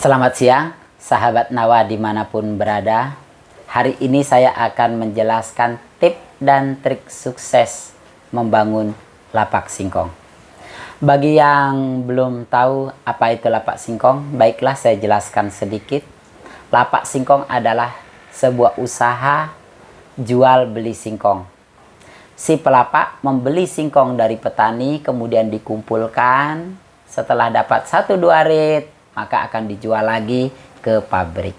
Selamat siang, sahabat Nawa dimanapun berada. Hari ini saya akan menjelaskan tip dan trik sukses membangun lapak singkong. Bagi yang belum tahu apa itu lapak singkong, baiklah saya jelaskan sedikit. Lapak singkong adalah sebuah usaha jual beli singkong. Si pelapak membeli singkong dari petani, kemudian dikumpulkan. Setelah dapat 1-2 rit, maka akan dijual lagi ke pabrik.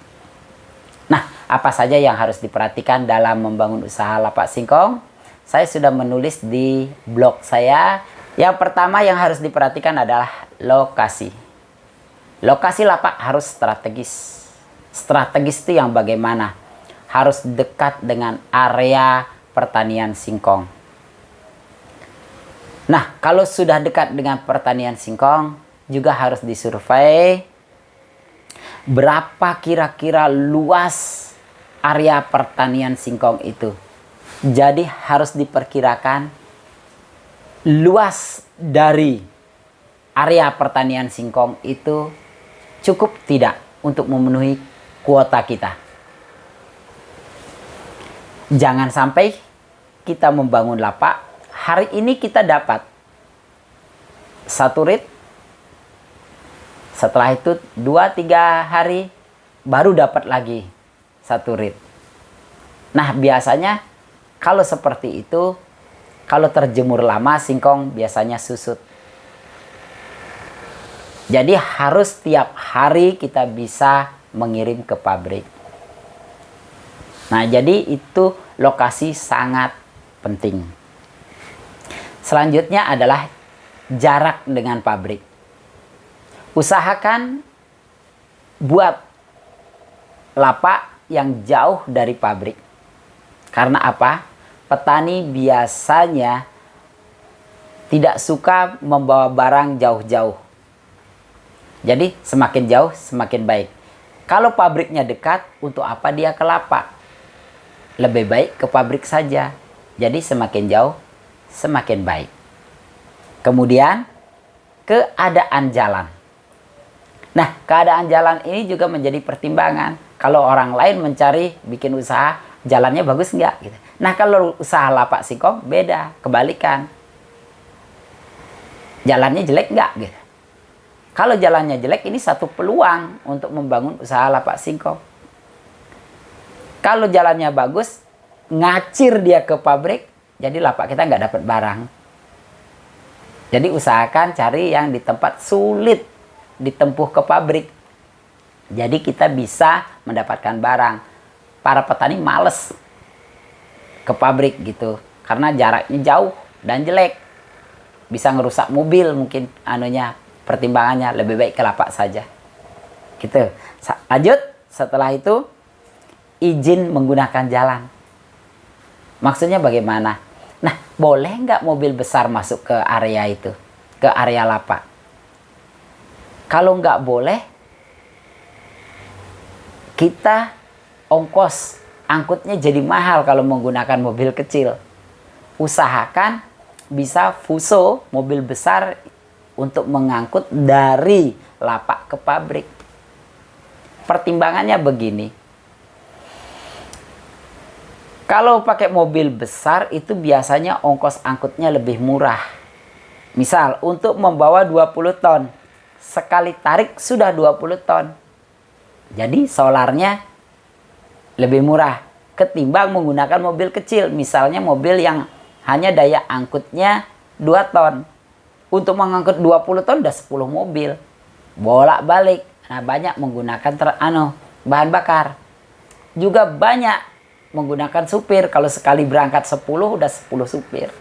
Nah, apa saja yang harus diperhatikan dalam membangun usaha lapak singkong? Saya sudah menulis di blog saya. Yang pertama yang harus diperhatikan adalah lokasi. Lokasi lapak harus strategis. Strategis itu yang bagaimana? Harus dekat dengan area pertanian singkong. Nah, kalau sudah dekat dengan pertanian singkong, juga harus disurvei berapa kira-kira luas area pertanian singkong itu. Jadi harus diperkirakan luas dari area pertanian singkong itu cukup tidak untuk memenuhi kuota kita. Jangan sampai kita membangun lapak, hari ini kita dapat 1 rit, setelah itu 2-3 hari baru dapat lagi 1 rit. Nah, biasanya kalau seperti itu, kalau terjemur lama singkong biasanya susut. Jadi harus tiap hari kita bisa mengirim ke pabrik. Nah, jadi itu lokasi sangat penting. Selanjutnya adalah jarak dengan pabrik. Usahakan buat lapak yang jauh dari pabrik. Karena apa? Petani biasanya tidak suka membawa barang jauh-jauh. Jadi semakin jauh semakin baik. Kalau pabriknya dekat, untuk apa dia ke lapak? Lebih baik ke pabrik saja. Jadi semakin jauh semakin baik. Kemudian keadaan jalan. Nah, keadaan jalan ini juga menjadi pertimbangan. Kalau orang lain mencari bikin usaha, jalannya bagus nggak? Gitu. Nah, kalau usaha lapak singkong beda, kebalikan. Jalannya jelek nggak? Gitu. Kalau jalannya jelek, ini satu peluang untuk membangun usaha lapak singkong. Kalau jalannya bagus, ngacir dia ke pabrik, jadi lapak kita nggak dapat barang. Jadi usahakan cari yang di tempat sulit ditempuh ke pabrik. Jadi kita bisa mendapatkan barang. Para petani males ke pabrik gitu. Karena jaraknya jauh dan jelek. Bisa ngerusak mobil mungkin pertimbangannya. Lebih baik ke lapak saja. Gitu. Lanjut. Setelah itu izin menggunakan jalan. Maksudnya bagaimana? Nah, boleh nggak mobil besar masuk ke area itu? Ke area lapak? Kalau nggak boleh, kita ongkos angkutnya jadi mahal kalau menggunakan mobil kecil. Usahakan bisa fuso mobil besar untuk mengangkut dari lapak ke pabrik. Pertimbangannya begini. Kalau pakai mobil besar itu biasanya ongkos angkutnya lebih murah. Misal untuk membawa 20 ton. Sekali tarik sudah 20 ton. Jadi solarnya lebih murah ketimbang menggunakan mobil kecil. Misalnya mobil yang hanya daya angkutnya 2 ton. Untuk mengangkut 20 ton udah 10 mobil. Bolak-balik. Nah, banyak menggunakan bahan bakar. Juga banyak menggunakan supir. Kalau sekali berangkat 10 udah 10 supir.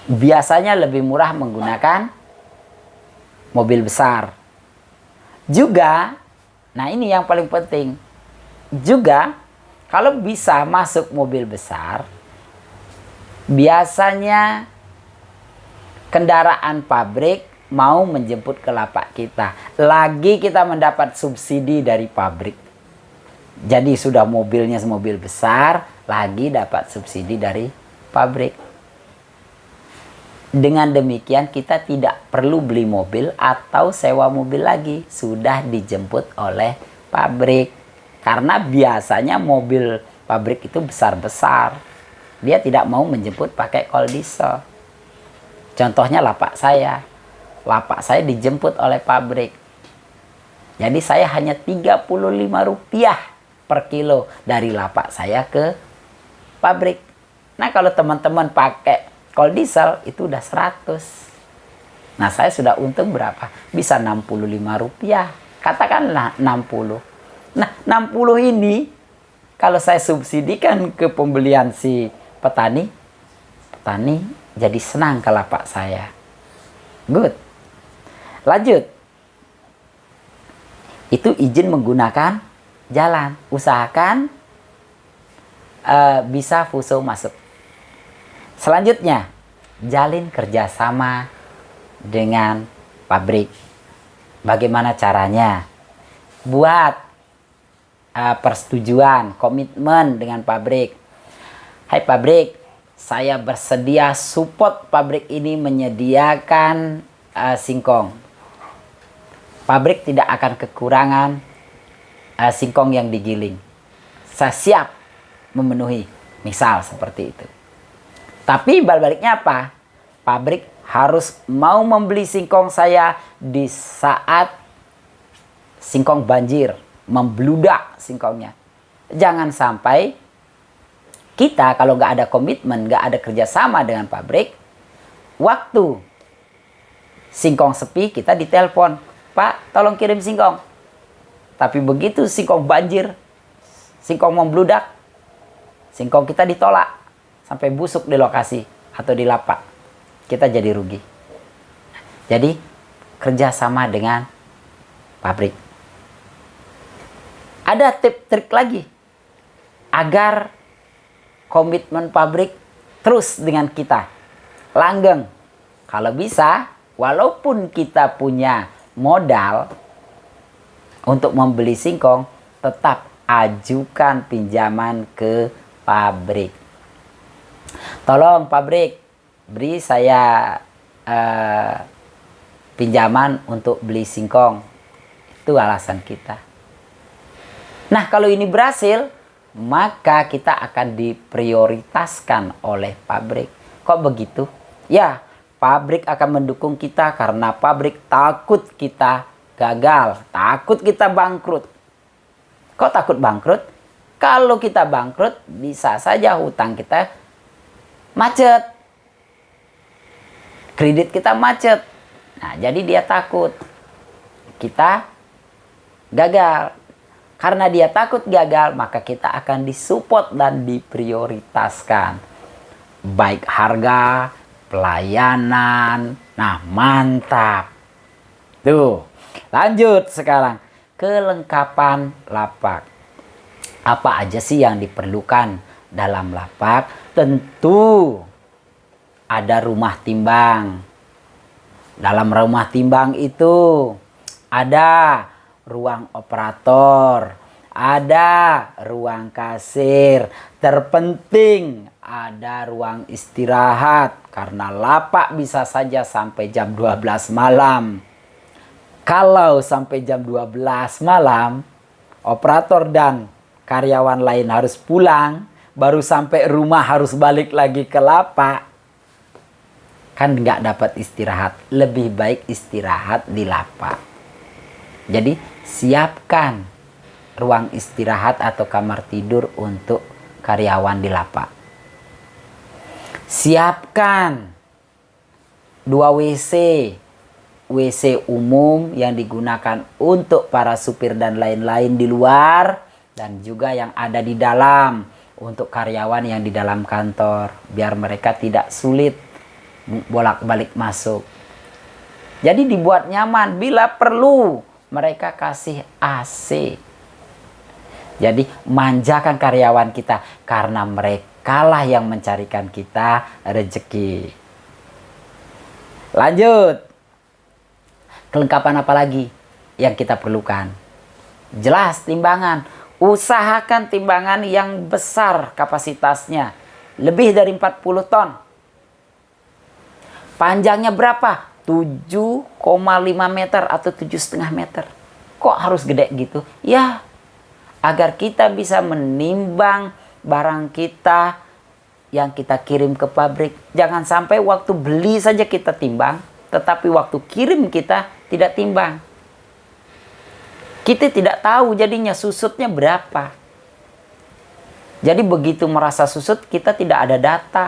Biasanya lebih murah menggunakan mobil besar. Juga, nah ini yang paling penting. Juga, kalau bisa masuk mobil besar, biasanya kendaraan pabrik mau menjemput ke lapak kita. Lagi kita mendapat subsidi dari pabrik. Jadi sudah mobilnya mobil besar, lagi dapat subsidi dari pabrik. Dengan demikian kita tidak perlu beli mobil atau sewa mobil lagi. Sudah dijemput oleh pabrik. Karena biasanya mobil pabrik itu besar-besar. Dia tidak mau menjemput pakai kol diesel. Contohnya lapak saya. Lapak saya dijemput oleh pabrik. Jadi saya hanya Rp35 per kilo dari lapak saya ke pabrik. Nah kalau teman-teman pakai kol diesel itu udah 100. Nah saya sudah untung berapa? Bisa Rp65. Katakanlah 60. Nah 60 ini kalau saya subsidikan ke pembelian si petani, petani jadi senang ke lapak saya. Good. Lanjut. Itu izin menggunakan jalan. Usahakan bisa fuso masuk. Selanjutnya, jalin kerjasama dengan pabrik. Bagaimana caranya? Buat persetujuan, komitmen dengan pabrik. Hai pabrik, saya bersedia support pabrik ini menyediakan singkong. Pabrik tidak akan kekurangan singkong yang digiling. Saya siap memenuhi, misal seperti itu. Tapi baliknya apa? Pabrik harus mau membeli singkong saya di saat singkong banjir, membludak singkongnya. Jangan sampai kita kalau nggak ada komitmen, nggak ada kerjasama dengan pabrik, waktu singkong sepi kita ditelepon, Pak tolong kirim singkong. Tapi begitu singkong banjir, singkong membludak, singkong kita ditolak. Sampai busuk di lokasi atau di lapak, kita jadi rugi. Jadi kerjasama dengan pabrik. Ada tip-trik lagi agar komitmen pabrik terus dengan kita langgeng. Kalau bisa, walaupun kita punya modal untuk membeli singkong, tetap ajukan pinjaman ke pabrik. Tolong pabrik beri saya pinjaman untuk beli singkong. Itu alasan kita. Nah kalau ini berhasil, maka kita akan diprioritaskan oleh pabrik. Kok begitu? Ya, pabrik akan mendukung kita karena pabrik takut kita gagal, takut kita bangkrut. Kok takut bangkrut? Kalau kita bangkrut, bisa saja hutang kita macet, kredit kita macet. Nah jadi dia takut kita gagal. Karena dia takut gagal, maka kita akan disupport dan diprioritaskan, baik harga, pelayanan. Nah mantap. Tuh lanjut sekarang, kelengkapan lapak. Apa aja sih yang diperlukan dalam lapak? Tentu ada rumah timbang. Dalam rumah timbang itu ada ruang operator, ada ruang kasir. Terpenting ada ruang istirahat karena lapak bisa saja sampai jam 12 malam. Kalau sampai jam 12 malam, operator dan karyawan lain harus pulang, baru sampai rumah harus balik lagi ke lapak, kan nggak dapat istirahat. Lebih baik istirahat di lapak. Jadi siapkan ruang istirahat atau kamar tidur untuk karyawan di lapak. Siapkan 2 WC. WC umum yang digunakan untuk para supir dan lain-lain di luar, dan juga yang ada di dalam untuk karyawan yang di dalam kantor, biar mereka tidak sulit bolak-balik masuk. Jadi dibuat nyaman, bila perlu mereka kasih AC. Jadi manjakan karyawan kita karena merekalah yang mencarikan kita rezeki. Lanjut. Kelengkapan apa lagi yang kita perlukan? Jelas timbangan. Usahakan timbangan yang besar kapasitasnya, lebih dari 40 ton. Panjangnya berapa? 7,5 meter atau 7,5 meter. Kok harus gede gitu? Ya, agar kita bisa menimbang barang kita yang kita kirim ke pabrik. Jangan sampai waktu beli saja kita timbang, tetapi waktu kirim kita tidak timbang. Kita tidak tahu jadinya susutnya berapa. Jadi begitu merasa susut, kita tidak ada data.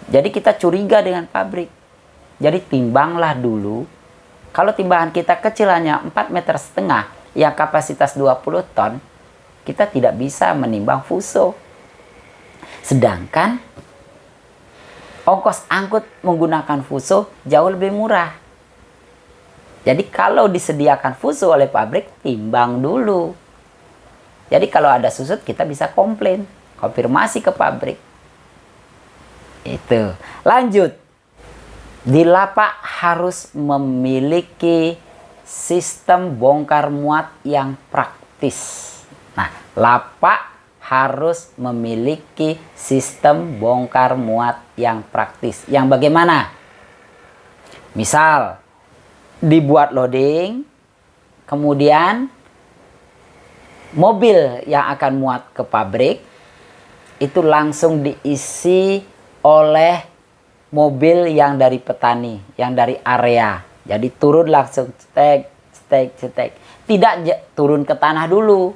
Jadi kita curiga dengan pabrik. Jadi timbanglah dulu. Kalau timbangan kita kecil hanya 4,5 meter yang kapasitas 20 ton, kita tidak bisa menimbang fuso. Sedangkan ongkos angkut menggunakan fuso jauh lebih murah. Jadi kalau disediakan fuso oleh pabrik, timbang dulu. Jadi kalau ada susut kita bisa komplain, konfirmasi ke pabrik. Itu. Lanjut. Di lapak harus memiliki sistem bongkar muat yang praktis. Nah, lapak harus memiliki sistem bongkar muat yang praktis. Yang bagaimana? Misal, dibuat loading, kemudian mobil yang akan muat ke pabrik, itu langsung diisi oleh mobil yang dari petani, yang dari area. Jadi turun langsung cetek. Tidak turun ke tanah dulu.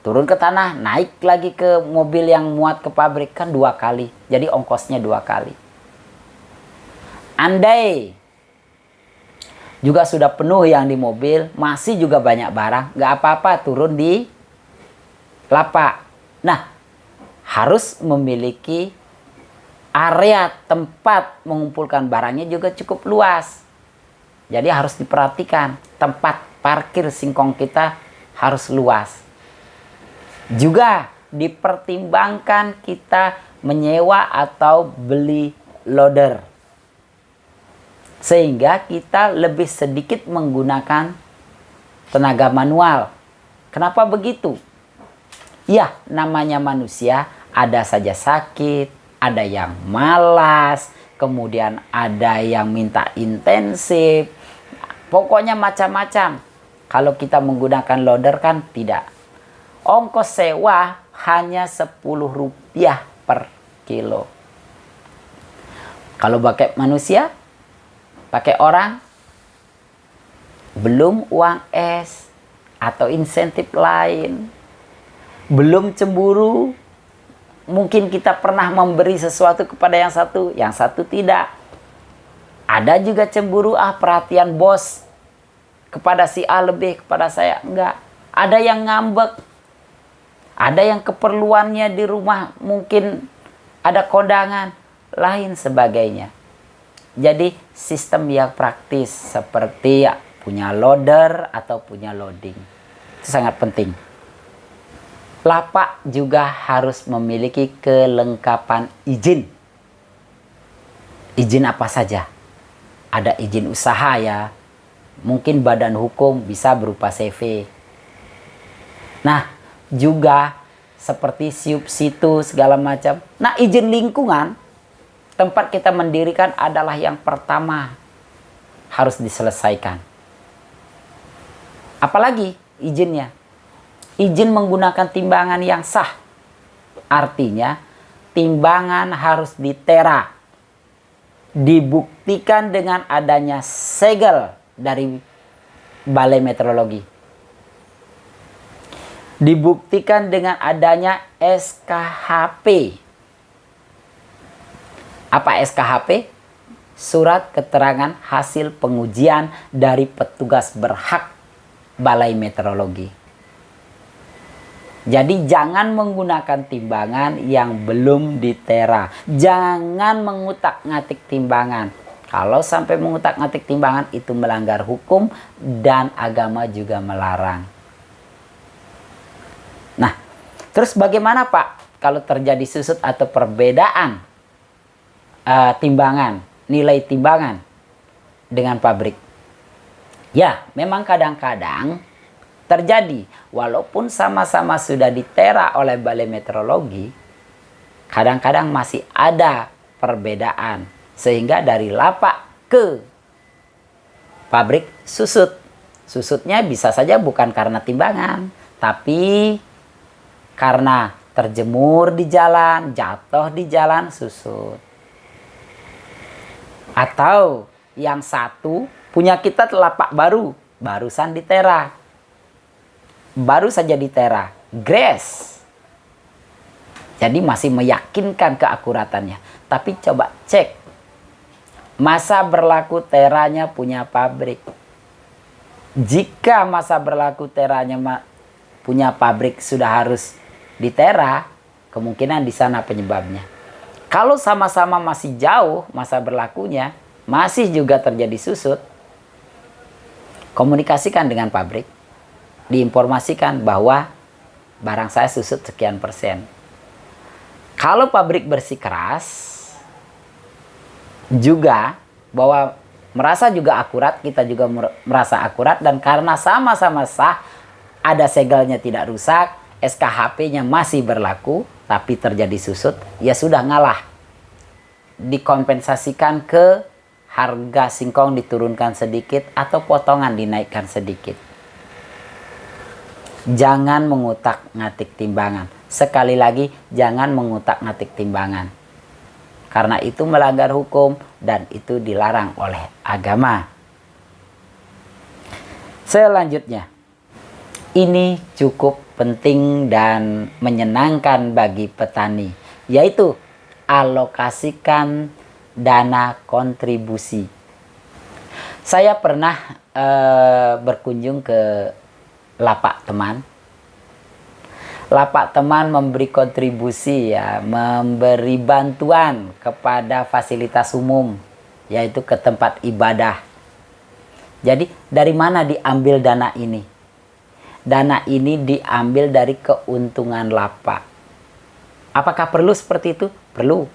Turun ke tanah, naik lagi ke mobil yang muat ke pabrik, kan 2 kali. Jadi ongkosnya 2 kali. Andai juga sudah penuh yang di mobil, masih juga banyak barang, nggak apa-apa turun di lapak. Nah, harus memiliki area tempat mengumpulkan barangnya juga cukup luas. Jadi harus diperhatikan, tempat parkir singkong kita harus luas. Juga dipertimbangkan kita menyewa atau beli loader. Sehingga kita lebih sedikit menggunakan tenaga manual. Kenapa begitu? Ya, namanya manusia, ada saja sakit, ada yang malas, kemudian ada yang minta intensif. Pokoknya macam-macam. Kalau kita menggunakan loader kan tidak. Ongkos sewa hanya Rp10 per kilo. Kalau pakai manusia, pakai orang, belum uang es atau insentif lain. Belum cemburu. Mungkin kita pernah memberi sesuatu kepada yang satu tidak. Ada juga cemburu, perhatian bos kepada si A lebih, kepada saya enggak. Ada yang ngambek. Ada yang keperluannya di rumah mungkin ada kondangan, lain sebagainya. Jadi sistem yang praktis seperti punya loader atau punya loading. Itu sangat penting. Lapak juga harus memiliki kelengkapan izin. Izin apa saja? Ada izin usaha ya. Mungkin badan hukum bisa berupa CV. Nah, juga seperti siup situ segala macam. Nah, izin lingkungan tempat kita mendirikan adalah yang pertama harus diselesaikan. Apalagi izinnya? Izin menggunakan timbangan yang sah. Artinya, timbangan harus ditera. Dibuktikan dengan adanya segel dari Balai Meteorologi. Dibuktikan dengan adanya SKHP. Apa SKHP? Surat keterangan hasil pengujian dari petugas berhak Balai Meteorologi. Jadi jangan menggunakan timbangan yang belum ditera. Jangan mengutak-ngatik timbangan. Kalau sampai mengutak-ngatik timbangan itu melanggar hukum dan agama juga melarang. Nah, terus bagaimana Pak kalau terjadi susut atau perbedaan timbangan, nilai timbangan dengan pabrik? Ya, memang kadang-kadang terjadi, walaupun sama-sama sudah ditera oleh Balai Meteorologi, kadang-kadang masih ada perbedaan. Sehingga dari lapak ke pabrik susut. Susutnya bisa saja bukan karena timbangan, tapi karena terjemur di jalan, jatuh di jalan, susut. Atau yang satu punya kita lapak baru, barusan ditera. Baru saja ditera, grass. Jadi masih meyakinkan keakuratannya. Tapi coba cek masa berlaku teranya punya pabrik. Jika masa berlaku teranya punya pabrik sudah harus ditera, kemungkinan di sana penyebabnya. Kalau sama-sama masih jauh masa berlakunya, masih juga terjadi susut, komunikasikan dengan pabrik, diinformasikan bahwa barang saya susut sekian %. Kalau pabrik bersikeras juga bahwa merasa juga akurat, kita juga merasa akurat, dan karena sama-sama sah, ada segelnya tidak rusak, SKHP-nya masih berlaku, tapi terjadi susut, ya sudah ngalah. Dikompensasikan ke harga singkong diturunkan sedikit atau potongan dinaikkan sedikit. Jangan mengutak-ngatik timbangan. Sekali lagi, jangan mengutak-ngatik timbangan. Karena itu melanggar hukum dan itu dilarang oleh agama. Selanjutnya, ini cukup penting dan menyenangkan bagi petani, yaitu alokasikan dana kontribusi. Saya pernah berkunjung ke lapak teman. Lapak teman memberi kontribusi, ya, memberi bantuan kepada fasilitas umum, yaitu ke tempat ibadah. Jadi dari mana diambil dana ini? Dana ini diambil dari keuntungan lapak. Apakah perlu seperti itu? Perlu.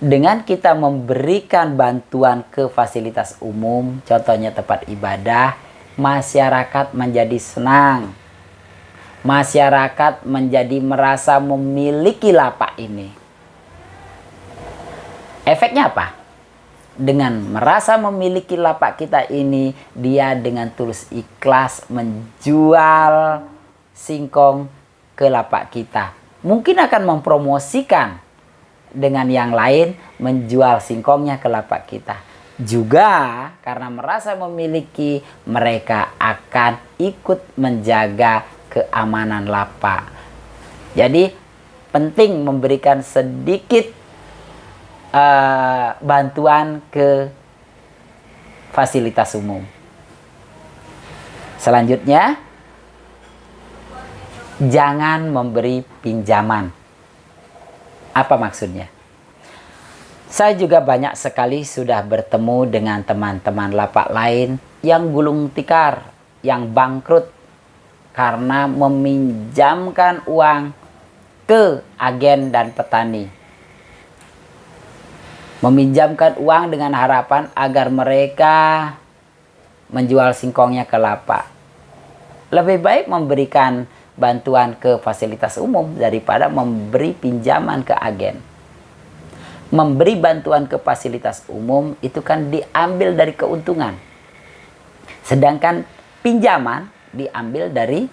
Dengan kita memberikan bantuan ke fasilitas umum, contohnya tempat ibadah, masyarakat menjadi senang. Masyarakat menjadi merasa memiliki lapak ini. Efeknya apa? Dengan merasa memiliki lapak kita ini, dia dengan tulus ikhlas menjual singkong ke lapak kita. Mungkin akan mempromosikan dengan yang lain menjual singkongnya ke lapak kita. Juga karena merasa memiliki, mereka akan ikut menjaga keamanan lapak. Jadi penting memberikan sedikit bantuan ke fasilitas umum. Selanjutnya, jangan memberi pinjaman. Apa maksudnya? Saya juga banyak sekali sudah bertemu dengan teman-teman lapak lain yang gulung tikar, yang bangkrut karena meminjamkan uang ke agen dan petani. Meminjamkan uang dengan harapan agar mereka menjual singkongnya ke lapak. Lebih baik memberikan bantuan ke fasilitas umum daripada memberi pinjaman ke agen. Memberi bantuan ke fasilitas umum itu kan diambil dari keuntungan. Sedangkan pinjaman diambil dari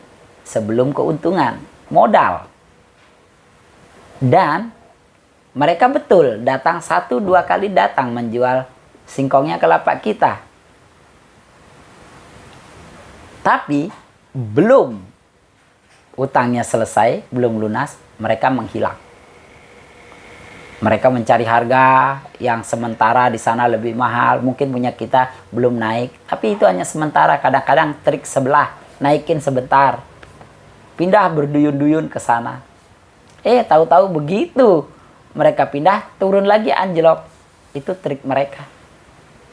sebelum keuntungan, modal. Dan mereka betul datang 1-2 kali datang menjual singkongnya ke lapak kita. Tapi belum utangnya selesai, belum lunas, mereka menghilang. Mereka mencari harga yang sementara di sana lebih mahal, mungkin punya kita belum naik, tapi itu hanya sementara. Kadang-kadang trik sebelah, naikin sebentar, pindah berduyun-duyun ke sana. Tahu-tahu begitu mereka pindah, turun lagi anjlok. Itu trik mereka.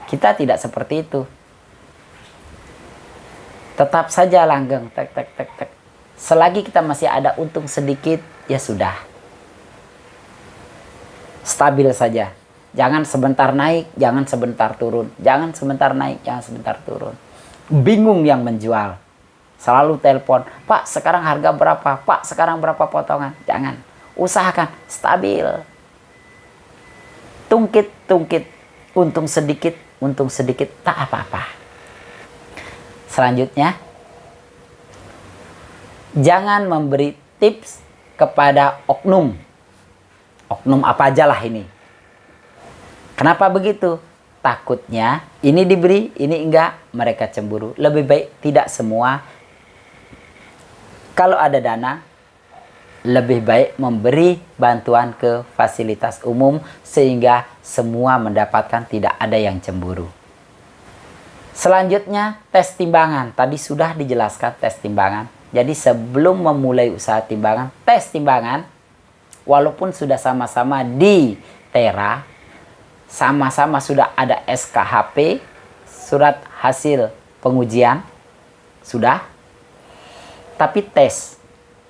Kita tidak seperti itu. Tetap saja langgeng, tek tek tek tek. Selagi kita masih ada untung sedikit, ya sudah. Stabil saja. Jangan sebentar naik, jangan sebentar turun. Jangan sebentar naik, jangan sebentar turun. Bingung yang menjual. Selalu telepon, Pak sekarang harga berapa? Pak sekarang berapa potongan? Jangan. Usahakan stabil. tungkit-tungkit, untung sedikit, tak apa-apa. Selanjutnya, jangan memberi tips kepada oknum. Oknum apa aja lah ini. Kenapa begitu? Takutnya ini diberi, ini enggak, mereka cemburu. Lebih baik tidak semua. Kalau ada dana, lebih baik memberi bantuan ke fasilitas umum sehingga semua mendapatkan, tidak ada yang cemburu. Selanjutnya, tes timbangan. Tadi sudah dijelaskan tes timbangan. Jadi sebelum memulai usaha timbangan, tes timbangan, walaupun sudah sama-sama di Tera, sama-sama sudah ada SKHP, surat hasil pengujian, sudah. Tapi tes,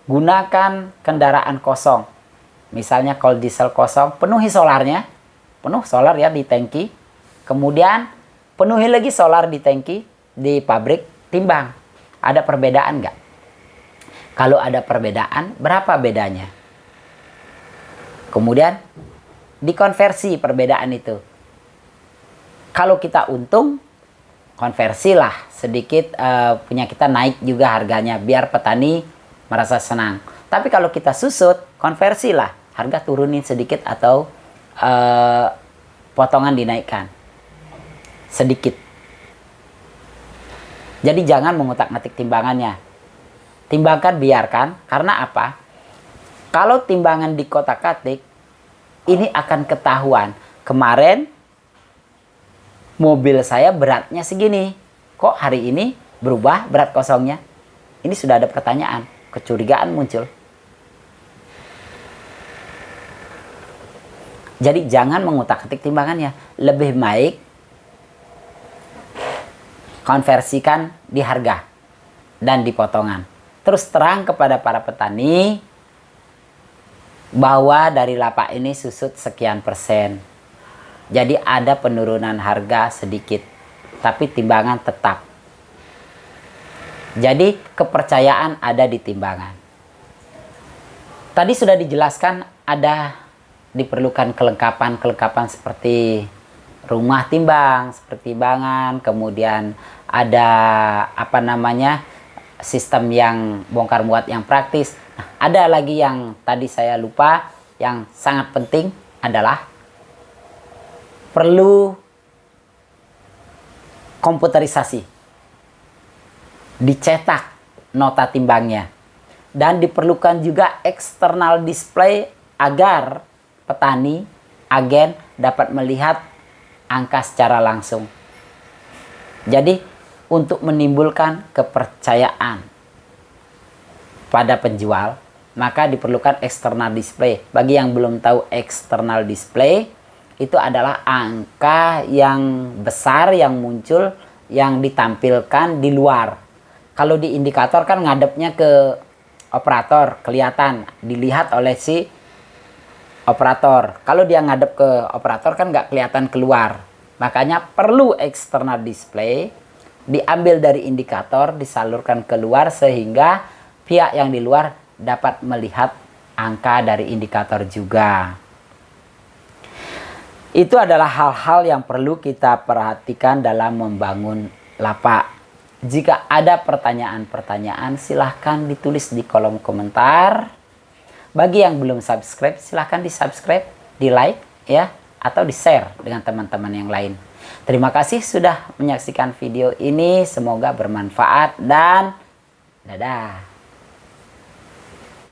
gunakan kendaraan kosong. Misalnya kalau diesel kosong, penuhi solarnya, penuh solar ya di tangki. Kemudian penuhi lagi solar di tangki, di pabrik, timbang. Ada perbedaan nggak? Kalau ada perbedaan, berapa bedanya? Kemudian dikonversi perbedaan itu. Kalau kita untung, konversilah sedikit, punya kita naik juga harganya biar petani merasa senang. Tapi kalau kita susut, konversilah, harga turunin sedikit atau potongan dinaikkan sedikit. Jadi jangan mengutak-ngatik timbangannya. Timbangkan, biarkan. Karena apa? Kalau timbangan dikotak-katik, ini akan ketahuan. Kemarin mobil saya beratnya segini. Kok hari ini berubah berat kosongnya? Ini sudah ada pertanyaan. Kecurigaan muncul. Jadi jangan mengutak-atik timbangannya. Lebih baik konversikan di harga dan di potongan. Terus terang kepada para petani bahwa dari lapak ini susut sekian persen. Jadi ada penurunan harga sedikit, tapi timbangan tetap. Jadi kepercayaan ada di timbangan. Tadi sudah dijelaskan ada diperlukan kelengkapan seperti rumah timbang, seperti timbangan, kemudian ada sistem yang bongkar muat yang praktis. Nah, ada lagi yang tadi saya lupa, yang sangat penting adalah perlu komputerisasi, dicetak nota timbangnya, dan diperlukan juga eksternal display agar petani, agen dapat melihat angka secara langsung. Jadi untuk menimbulkan kepercayaan pada penjual, maka diperlukan external display. Bagi yang belum tahu external display, itu adalah angka yang besar yang muncul, yang ditampilkan di luar. Kalau di indikator kan ngadepnya ke operator, kelihatan, dilihat oleh si operator. Kalau dia ngadep ke operator kan nggak kelihatan keluar. Makanya perlu external display, diambil dari indikator, disalurkan keluar sehingga pihak yang di luar dapat melihat angka dari indikator juga. Itu adalah hal-hal yang perlu kita perhatikan dalam membangun lapak. Jika ada pertanyaan-pertanyaan, silahkan ditulis di kolom komentar. Bagi yang belum subscribe, silahkan di subscribe, di like ya, atau di share dengan teman-teman yang lain. Terima kasih sudah menyaksikan video ini, semoga bermanfaat dan dadah.